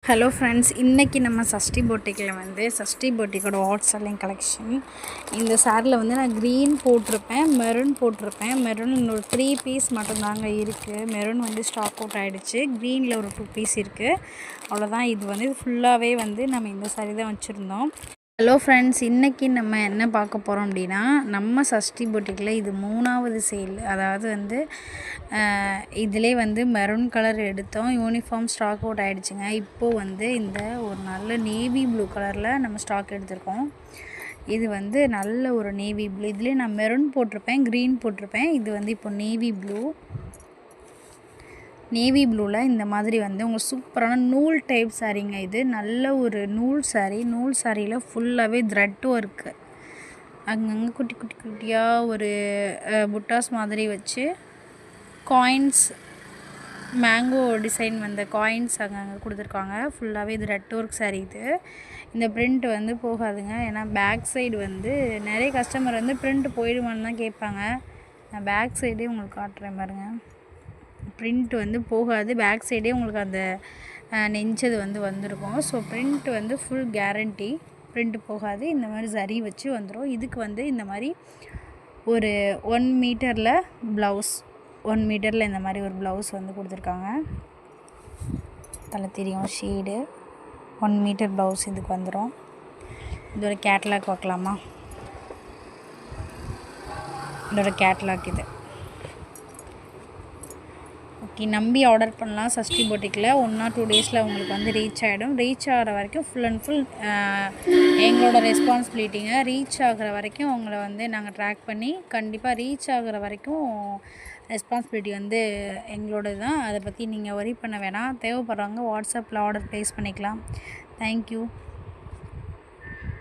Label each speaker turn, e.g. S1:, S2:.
S1: Hello friends, இன்றைக்கி நம்ம சஷ்டி பொட்டிக்கில் வந்து சஷ்டி பொட்டிக்கோட வாட் செல்லிங் கலெக்ஷன். இந்த சாரியில் வந்து நான் க்ரீன் போட்டிருப்பேன், மெரூன் போட்டிருப்பேன். மெரூன் ஒரு 3 பீஸ் மட்டும்தாங்க இருக்குது. மெரூன் வந்து ஸ்டாக் அவுட் ஆகிடுச்சு. க்ரீனில் ஒரு 2 பீஸ் இருக்குது, அவ்வளோதான். இது வந்து ஃபுல்லாகவே வந்து நம்ம இந்த சாரி தான் வச்சுருந்தோம். ஹலோ ஃப்ரெண்ட்ஸ், இன்றைக்கி நம்ம என்ன பார்க்க போகிறோம் அப்படின்னா, நம்ம சஷ்டி பொட்டிக்கில் இது 3வது சேல். அதாவது வந்து இதிலே வந்து மெரூன் கலர் எடுத்தோம், யூனிஃபார்ம் ஸ்டாக் அவுட் ஆகிடுச்சுங்க. இப்போது வந்து இந்த ஒரு நல்ல நேவி ப்ளூ கலரில் நம்ம ஸ்டாக் எடுத்திருக்கோம். இது வந்து நல்ல ஒரு நேவி ப்ளூ. இதுலேயே நான் மெரூன் போட்டிருப்பேன், க்ரீன் போட்டிருப்பேன். இது வந்து இப்போ நேவி ப்ளூவில் இந்த மாதிரி வந்து உங்களுக்கு சூப்பரான நூல் டைப் சாரீங்க. இது நல்ல ஒரு நூல் சாரியில் ஃபுல்லாகவே த்ரெட் ஒர்க்கு, அங்கங்கே குட்டி குட்டி குட்டியாக ஒரு புட்டாஸ் மாதிரி வச்சு காயின்ஸ், மேங்கோ டிசைன் வந்த காயின்ஸ் அங்கங்கே கொடுத்துருக்காங்க. ஃபுல்லாகவே இது ரெட் ஒர்க் சாரீ. இந்த பிரிண்ட் வந்து போகாதுங்க. ஏன்னா பேக் சைடு வந்து நிறைய கஸ்டமர் வந்து பிரிண்ட் போயிடுவான்னு தான் கேட்பாங்க. நான் பேக் சைடே உங்களுக்கு காட்டுறேன் பாருங்கள். பிரிண்ட் வந்து போகாது, பேக் சைடே உங்களுக்கு அந்த நெஞ்சது வந்து வந்திருக்கும். ஸோ பிரிண்ட் வந்து ஃபுல் கேரண்டி, பிரிண்ட் போகாது. இந்த மாதிரி சரி வச்சு வந்துடும். இதுக்கு வந்து இந்த மாதிரி ஒரு 1 மீட்டரில் ப்ளவுஸ், 1 மீட்டரில் இந்த மாதிரி ஒரு ப்ளவுஸ் வந்து கொடுத்துருக்காங்க. தலை தெரியும் ஷேடு 1 மீட்டர் ப்ளவுஸ் இதுக்கு வந்துடும். இதோட கேட்லாக் பார்க்கலாமா? இதோட கேட்லாக் இது. ஓகே, நம்பி ஆர்டர் பண்ணலாம். சஷ்டி பொட்டிக்கில் 1 or 2 டேஸில் உங்களுக்கு வந்து ரீச் ஆகிடும். ரீச் ஆகிற வரைக்கும் ஃபுல் அண்ட் ஃபுல் எங்களோட ரெஸ்பான்சிபிலிட்டிங்க. ரீச் ஆகிற வரைக்கும் உங்களை வந்து நாங்கள் ட்ராக் பண்ணி கண்டிப்பாக ரீச் ஆகிற வரைக்கும் ரெஸ்பான்சிபிலிட்டி வந்து எங்களோடது தான். அதை பற்றி நீங்கள் வரி பண்ண வேணாம். தேவைப்படுறவங்க வாட்ஸ்அப்பில் ஆர்டர் ப்ளேஸ் பண்ணிக்கலாம். தேங்க்யூ.